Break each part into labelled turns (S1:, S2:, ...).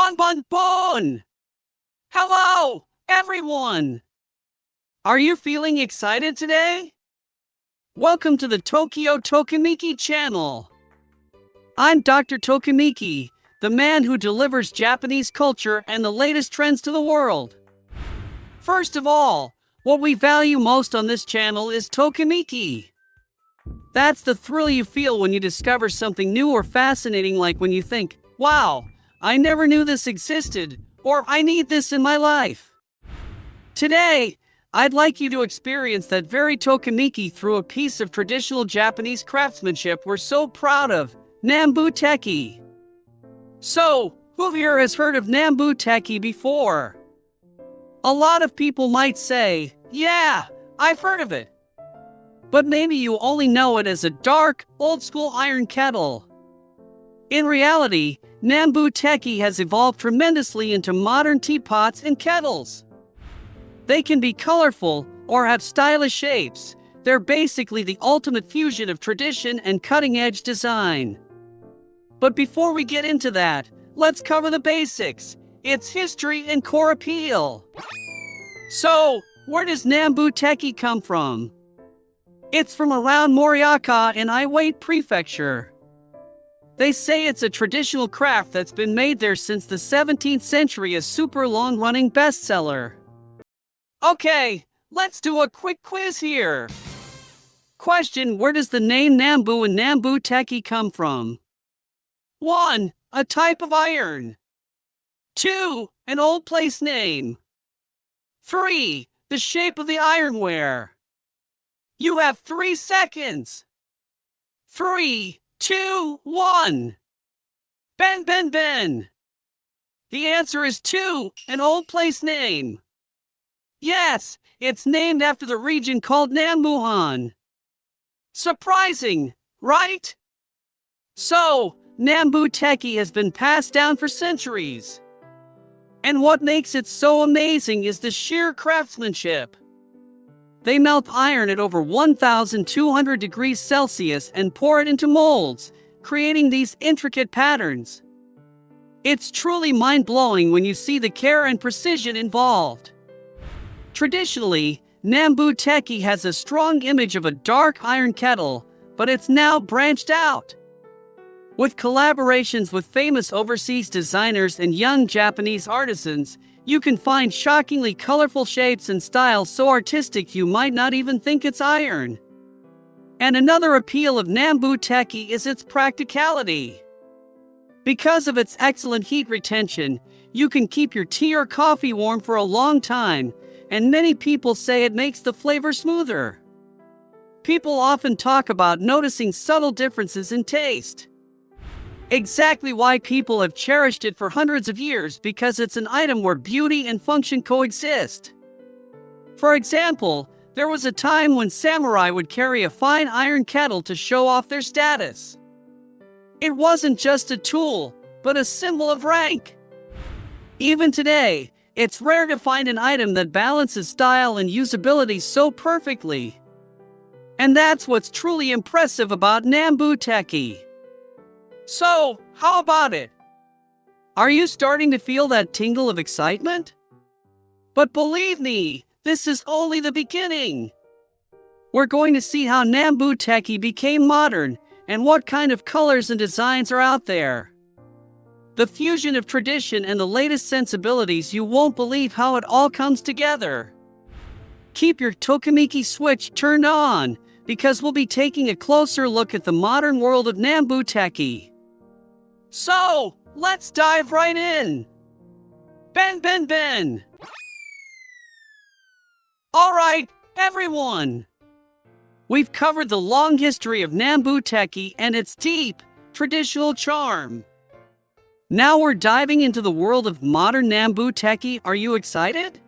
S1: Bon bon bon! Hello, everyone! Are you feeling excited today? Welcome to the Tokyo Tokimeki Channel. I'm Dr. Tokimeki, the man who delivers Japanese culture and the latest trends to the world. First of all, what we value most on this channel is Tokimeki. That's the thrill you feel when you discover something new or fascinating, like when you think, wow, I never knew this existed, or I need this in my life. Today, I'd like you to experience that very Tokimeki through a piece of traditional Japanese craftsmanship we're so proud of, Nambu Tekki. So, who here has heard of Nambu Tekki before? A lot of people might say, yeah, I've heard of it. But maybe you only know it as a dark, old-school iron kettle. In reality, Nambu Tekki has evolved tremendously into modern teapots and kettles. They can be colorful or have stylish shapes. They're basically the ultimate fusion of tradition and cutting-edge design. But before we get into that, let's cover the basics, its history and core appeal. So, where does Nambu Tekki come from? It's from around Morioka in Iwate Prefecture. They say it's a traditional craft that's been made there since the 17th century, a super long-running bestseller. Okay, let's do a quick quiz here. Question: where does the name Nambu and Nambu Tekki come from? 1. A type of iron. 2. An old place name. 3. The shape of the ironware. You have 3 seconds. 3, 2, 1. Ben. The answer is 2, an old place name. Yes, it's named after the region called Nambuhan. Surprising, right? So, Nambu Tekki has been passed down for centuries. And what makes it so amazing is the sheer craftsmanship. They melt iron at over 1,200 degrees Celsius and pour it into molds, creating these intricate patterns. It's truly mind-blowing when you see the care and precision involved. Traditionally, Nambu Tekki has a strong image of a dark iron kettle, but it's now branched out. With collaborations with famous overseas designers and young Japanese artisans, you can find shockingly colorful shapes and styles so artistic you might not even think it's iron. And another appeal of Nambu Tekki is its practicality. Because of its excellent heat retention, you can keep your tea or coffee warm for a long time, and many people say it makes the flavor smoother. People often talk about noticing subtle differences in taste. Exactly why people have cherished it for hundreds of years, because it's an item where beauty and function coexist. For example, there was a time when samurai would carry a fine iron kettle to show off their status. It wasn't just a tool, but a symbol of rank. Even today, it's rare to find an item that balances style and usability so perfectly. And that's what's truly impressive about Nambu Tekki. So, how about it? Are you starting to feel that tingle of excitement? But believe me, this is only the beginning. We're going to see how Nambu Tekki became modern, and what kind of colors and designs are out there. The fusion of tradition and the latest sensibilities, you won't believe how it all comes together. Keep your Tokimeki switch turned on, because we'll be taking a closer look at the modern world of Nambu Tekki. So, let's dive right in. Ben. Alright, everyone. We've covered the long history of Nambu Tekki and its deep, traditional charm. Now we're diving into the world of modern Nambu Tekki. Are you excited?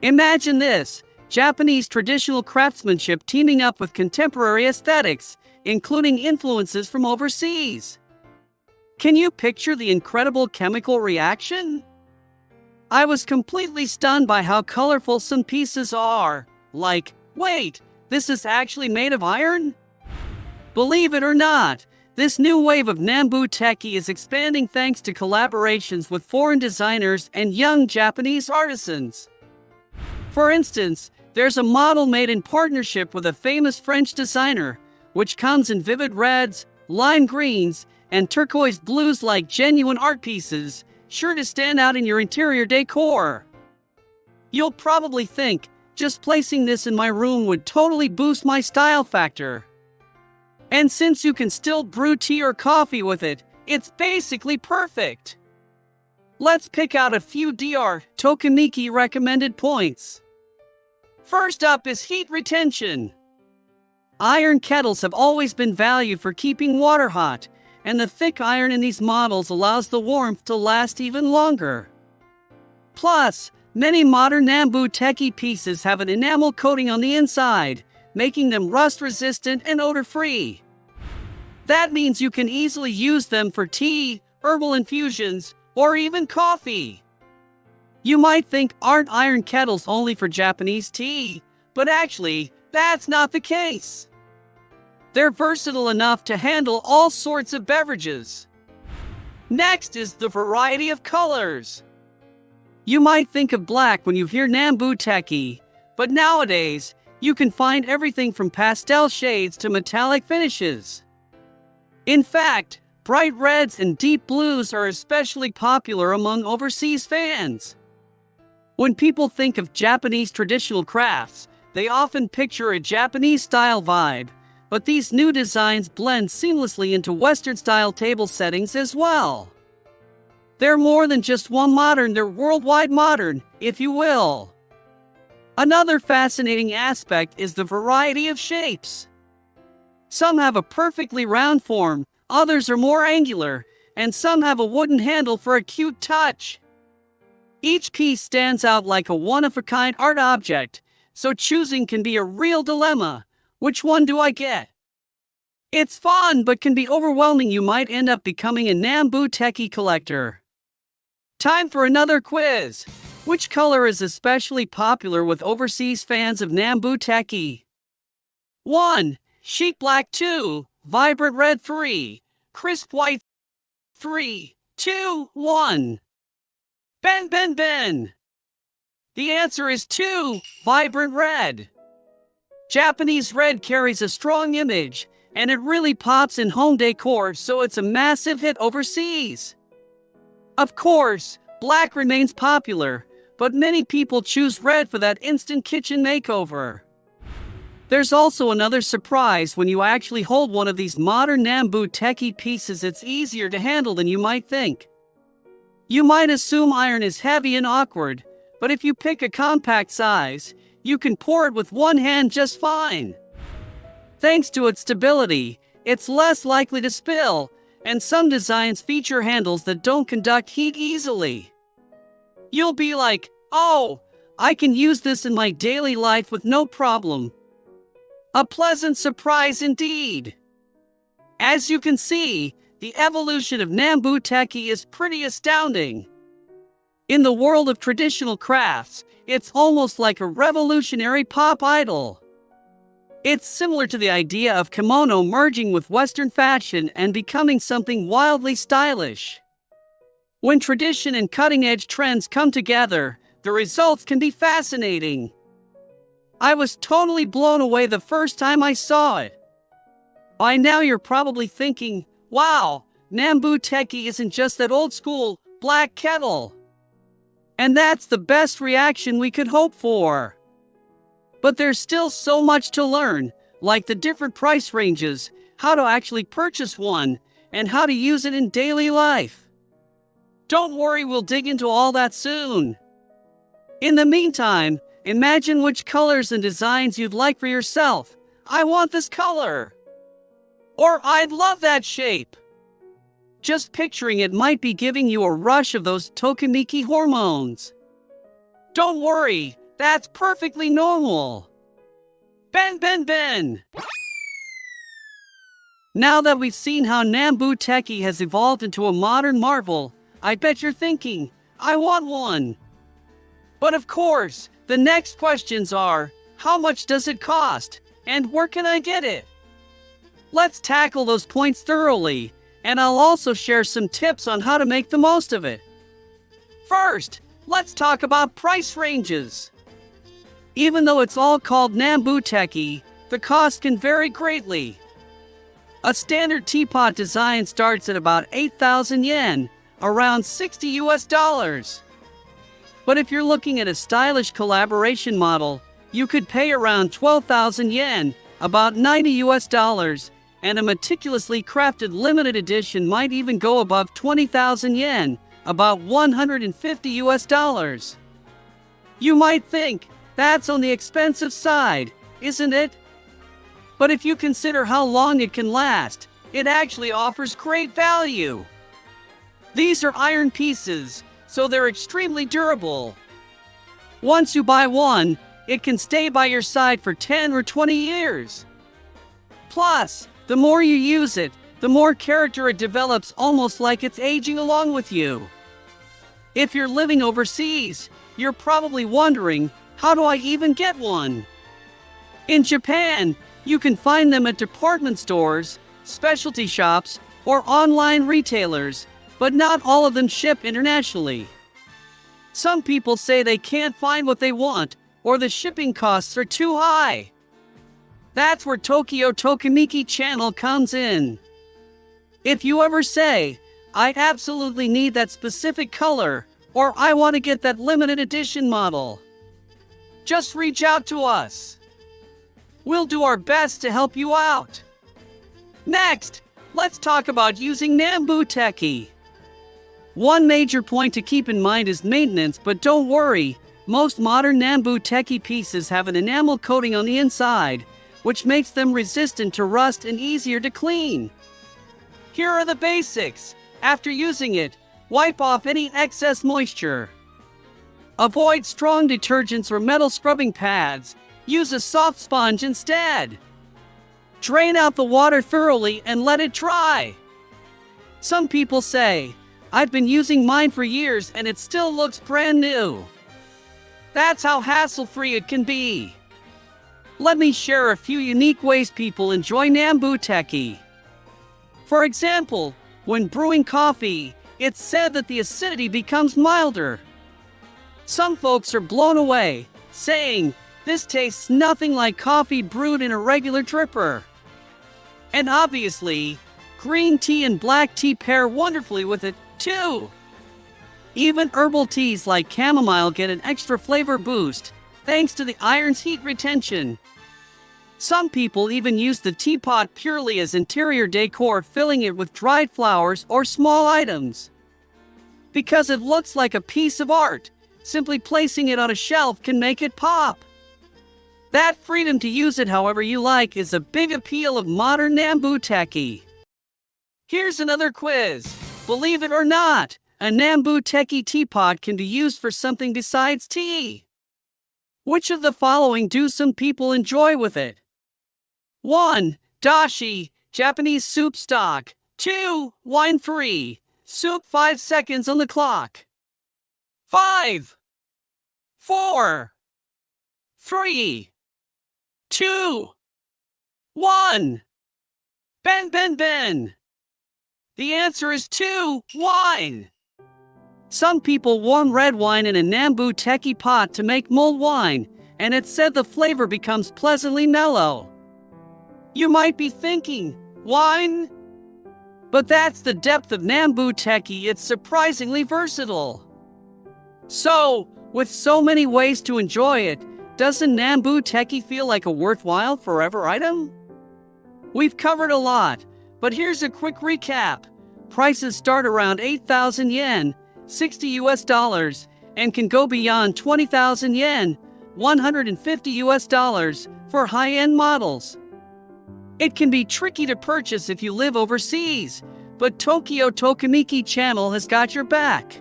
S1: Imagine this: Japanese traditional craftsmanship teaming up with contemporary aesthetics, including influences from overseas. Can you picture the incredible chemical reaction? I was completely stunned by how colorful some pieces are. Like, wait, this is actually made of iron? Believe it or not, This new wave of Nambu Tekki is expanding thanks to collaborations with foreign designers and young Japanese artisans. For instance, there's a model made in partnership with a famous French designer, which comes in vivid reds, lime greens, and turquoise blues like genuine art pieces, sure to stand out in your interior decor. You'll probably think, just placing this in my room would totally boost my style factor. And since you can still brew tea or coffee with it, it's basically perfect. Let's pick out a few Dr. Tokimeki recommended points. First up is heat retention. Iron kettles have always been valued for keeping water hot, and the thick iron in these models allows the warmth to last even longer. Plus, many modern Nambu Tekki pieces have an enamel coating on the inside, making them rust-resistant and odor-free. That means you can easily use them for tea, herbal infusions, or even coffee. You might think, aren't iron kettles only for Japanese tea? But actually, that's not the case. They're versatile enough to handle all sorts of beverages. Next is the variety of colors. You might think of black when you hear Nambu Tekki, but nowadays, you can find everything from pastel shades to metallic finishes. In fact, bright reds and deep blues are especially popular among overseas fans. When people think of Japanese traditional crafts, they often picture a Japanese-style vibe, but these new designs blend seamlessly into Western-style table settings as well. They're more than just one modern, they're worldwide modern, if you will. Another fascinating aspect is the variety of shapes. Some have a perfectly round form, others are more angular, and some have a wooden handle for a cute touch. Each piece stands out like a one-of-a-kind art object, so choosing can be a real dilemma. Which one do I get? It's fun but can be overwhelming. You might end up becoming a Nambu Tekki collector. Time for another quiz. Which color is especially popular with overseas fans of Nambu Tekki? 1. Sheet black. 2. Vibrant red. 3. Crisp white. 3, 2, 1. Ben. The answer is 2. Vibrant red. Japanese red carries a strong image, and it really pops in home decor, so it's a massive hit overseas. Of course, black remains popular, but many people choose red for that instant kitchen makeover. There's also another surprise when you actually hold one of these modern Nambu Tekki pieces. It's easier to handle than you might think. You might assume iron is heavy and awkward, but if you pick a compact size, you can pour it with one hand just fine. Thanks to its stability, it's less likely to spill, and some designs feature handles that don't conduct heat easily. You'll be like, oh, I can use this in my daily life with no problem. A pleasant surprise indeed. As you can see, the evolution of Nambu Tekki is pretty astounding. In the world of traditional crafts, it's almost like a revolutionary pop idol. It's similar to the idea of kimono merging with Western fashion and becoming something wildly stylish. When tradition and cutting-edge trends come together, the results can be fascinating. I was totally blown away the first time I saw it. By now you're probably thinking, wow, Nambu Tekki isn't just that old-school black kettle. And that's the best reaction we could hope for. But there's still so much to learn, like the different price ranges, how to actually purchase one, and how to use it in daily life. Don't worry, we'll dig into all that soon. In the meantime, imagine which colors and designs you'd like for yourself. I want this color. Or I'd love that shape. Just picturing it might be giving you a rush of those Tokimeki hormones. Don't worry, that's perfectly normal. Ben. Now that we've seen how Nambu Tekki has evolved into a modern marvel, I bet you're thinking, I want one. But of course, the next questions are, how much does it cost? And where can I get it? Let's tackle those points thoroughly, and I'll also share some tips on how to make the most of it. First, let's talk about price ranges. Even though it's all called Nambu Tekki, the cost can vary greatly. A standard teapot design starts at about 8,000 yen, around $60. But if you're looking at a stylish collaboration model, you could pay around 12,000 yen, about $90, and a meticulously crafted limited edition might even go above 20,000 yen, about $150. You might think, that's on the expensive side, isn't it? But if you consider how long it can last, it actually offers great value. These are iron pieces, so they're extremely durable. Once you buy one, it can stay by your side for 10 or 20 years. Plus, the more you use it, the more character it develops, almost like it's aging along with you. If you're living overseas, you're probably wondering, how do I even get one? In Japan, you can find them at department stores, specialty shops, or online retailers, but not all of them ship internationally. Some people say they can't find what they want, or the shipping costs are too high. That's where Tokyo Tokimeki Channel comes in. If you ever say, I absolutely need that specific color, or I want to get that limited edition model, just reach out to us. We'll do our best to help you out. Next, let's talk about using Nambu Tekki. One major point to keep in mind is maintenance, but don't worry, most modern Nambu Tekki pieces have an enamel coating on the inside, which makes them resistant to rust and easier to clean. Here are the basics. After using it, wipe off any excess moisture. Avoid strong detergents or metal scrubbing pads. Use a soft sponge instead. Drain out the water thoroughly and let it dry. Some people say, I've been using mine for years and it still looks brand new. That's how hassle-free it can be. Let me share a few unique ways people enjoy Nambu Tekki. For example, when brewing coffee, it's said that the acidity becomes milder. Some folks are blown away, saying, this tastes nothing like coffee brewed in a regular dripper. And obviously, green tea and black tea pair wonderfully with it, too. Even herbal teas like chamomile get an extra flavor boost, thanks to the iron's heat retention. Some people even use the teapot purely as interior decor, filling it with dried flowers or small items. Because it looks like a piece of art, simply placing it on a shelf can make it pop. That freedom to use it however you like is a big appeal of modern Nambu Tekki. Here's another quiz. Believe it or not, a Nambu Tekki teapot can be used for something besides tea. Which of the following do some people enjoy with it? 1. Dashi, Japanese soup stock. 2. Wine-free. Soup 5 seconds on the clock. 5. 4. 3. 2. 1. Ben. The answer is 2. Wine. Some people warm red wine in a Nambu Tekki pot to make mulled wine, and it's said the flavor becomes pleasantly mellow. You might be thinking, wine? But that's the depth of Nambu Tekki, it's surprisingly versatile. So, with so many ways to enjoy it, doesn't Nambu Tekki feel like a worthwhile forever item? We've covered a lot, but here's a quick recap. Prices start around 8,000 yen, $60, and can go beyond 20,000 yen, $150 for high-end models. It can be tricky to purchase if you live overseas, but Tokyo Tokimeki Channel has got your back.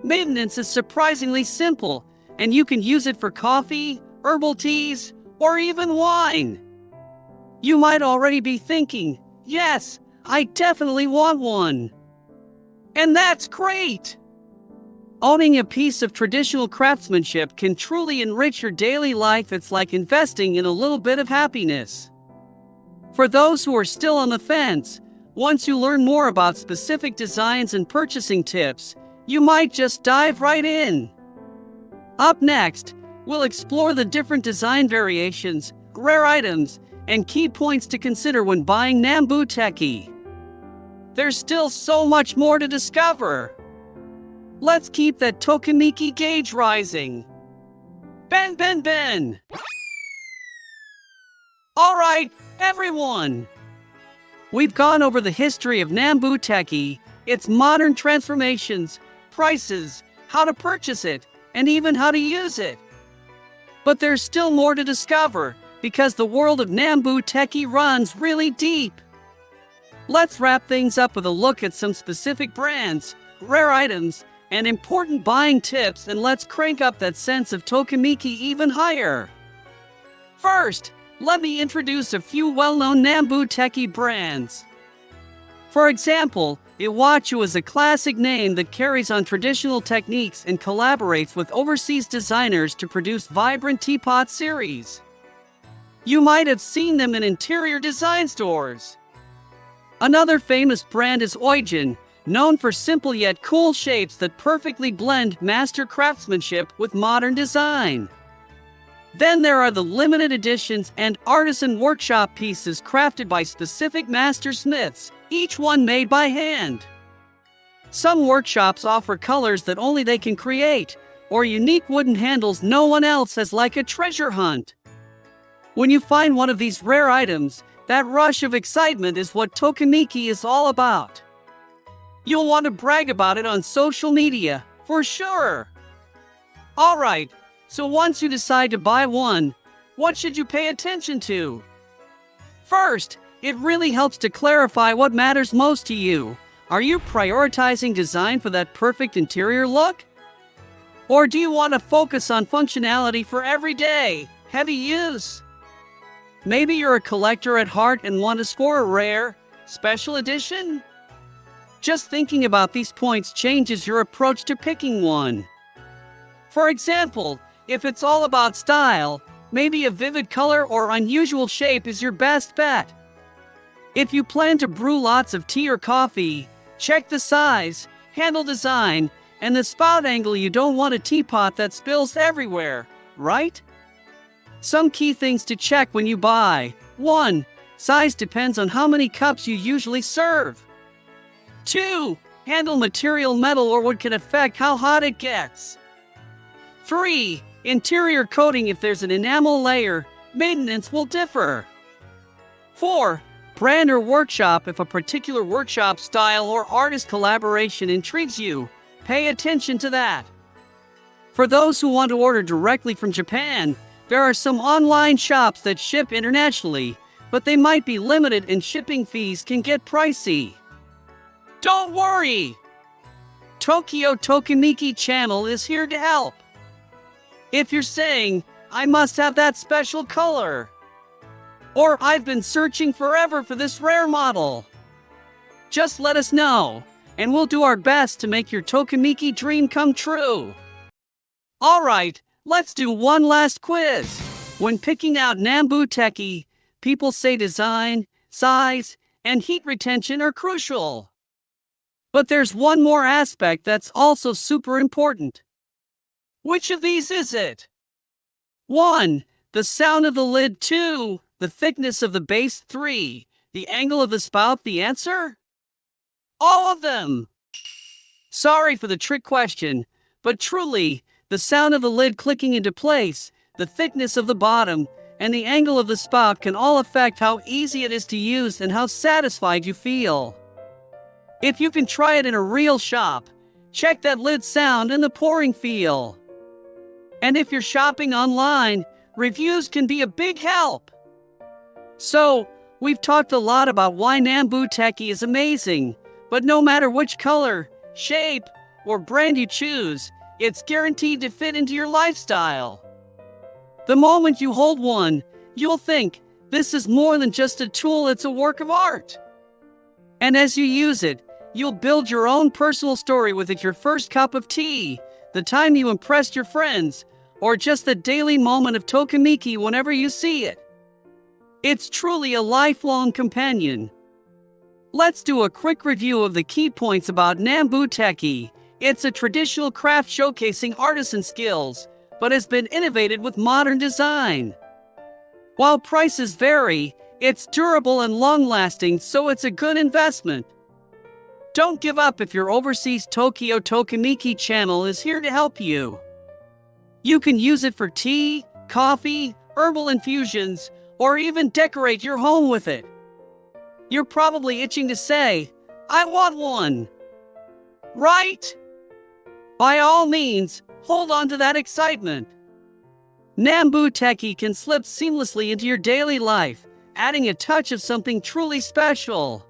S1: Maintenance is surprisingly simple, and you can use it for coffee, herbal teas, or even wine. You might already be thinking, yes, I definitely want one. And that's great! Owning a piece of traditional craftsmanship can truly enrich your daily life. It's like investing in a little bit of happiness. For those who are still on the fence, once you learn more about specific designs and purchasing tips, you might just dive right in. Up next, we'll explore the different design variations, rare items, and key points to consider when buying Nambu Tekki. There's still so much more to discover. Let's keep that Tokimeki gauge rising. Ben, Ben, Ben! Alright, everyone! We've gone over the history of Nambu Tekki, its modern transformations, prices, how to purchase it, and even how to use it. But there's still more to discover, because the world of Nambu Tekki runs really deep. Let's wrap things up with a look at some specific brands, rare items, and important buying tips, and let's crank up that sense of Tokimeki even higher. First, let me introduce a few well-known Nambu Tekki brands. For example, Iwate is a classic name that carries on traditional techniques and collaborates with overseas designers to produce vibrant teapot series. You might have seen them in interior design stores. Another famous brand is Oijin, known for simple yet cool shapes that perfectly blend master craftsmanship with modern design. Then there are the limited editions and artisan workshop pieces crafted by specific master smiths, each one made by hand. Some workshops offer colors that only they can create, or unique wooden handles no one else has, like a treasure hunt. When you find one of these rare items, that rush of excitement is what Tokimeki is all about. You'll want to brag about it on social media, for sure. Alright, so once you decide to buy one, what should you pay attention to? First, it really helps to clarify what matters most to you. Are you prioritizing design for that perfect interior look? Or do you want to focus on functionality for everyday, heavy use? Maybe you're a collector at heart and want to score a rare, special edition? Just thinking about these points changes your approach to picking one. For example, if it's all about style, maybe a vivid color or unusual shape is your best bet. If you plan to brew lots of tea or coffee, check the size, handle design, and the spout angle. You don't want a teapot that spills everywhere, right? Some key things to check when you buy. 1. Size depends on how many cups you usually serve. 2. Handle material, metal or wood, can affect how hot it gets. 3. Interior coating, if there's an enamel layer, maintenance will differ. 4. Brand or workshop, if a particular workshop style or artist collaboration intrigues you, pay attention to that. For those who want to order directly from Japan, there are some online shops that ship internationally, but they might be limited and shipping fees can get pricey. Don't worry! Tokyo Tokimeki Channel is here to help. If you're saying, I must have that special color, or I've been searching forever for this rare model, just let us know, and we'll do our best to make your Tokimeki dream come true. Alright, let's do one last quiz. When picking out Nambu Tekki, people say design, size, and heat retention are crucial. But there's one more aspect that's also super important. Which of these is it? 1. The sound of the lid. 2. The thickness of the base. 3. The angle of the spout. The answer? All of them! Sorry for the trick question, but truly, the sound of the lid clicking into place, the thickness of the bottom, and the angle of the spout can all affect how easy it is to use and how satisfied you feel. If you can try it in a real shop, check that lid sound and the pouring feel. And if you're shopping online, reviews can be a big help. So, we've talked a lot about why Nambu Tekki is amazing, but no matter which color, shape, or brand you choose, it's guaranteed to fit into your lifestyle. The moment you hold one, you'll think, this is more than just a tool, it's a work of art. And as you use it, you'll build your own personal story with it. Your first cup of tea, the time you impressed your friends, or just the daily moment of Tokimeki whenever you see it. It's truly a lifelong companion. Let's do a quick review of the key points about Nambu Tekki. It's a traditional craft showcasing artisan skills, but has been innovated with modern design. While prices vary, it's durable and long-lasting, so it's a good investment. Don't give up if your overseas Tokyo Tokimeki Channel is here to help you. You can use it for tea, coffee, herbal infusions, or even decorate your home with it. You're probably itching to say, "I want one." Right? By all means, hold on to that excitement. Nambu Tekki can slip seamlessly into your daily life, adding a touch of something truly special.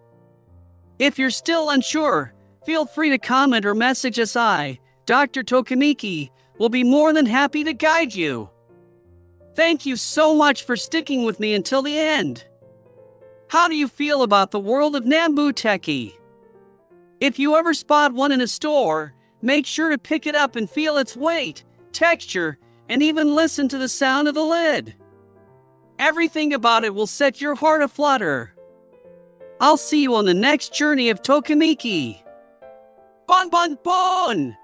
S1: If you're still unsure, feel free to comment or message us. Dr. Tokimeki, will be more than happy to guide you. Thank you so much for sticking with me until the end. How do you feel about the world of Nambu Tekki? If you ever spot one in a store, make sure to pick it up and feel its weight, texture, and even listen to the sound of the lid. Everything about it will set your heart aflutter. I'll see you on the next journey of Tokimeki. Bon bon bon!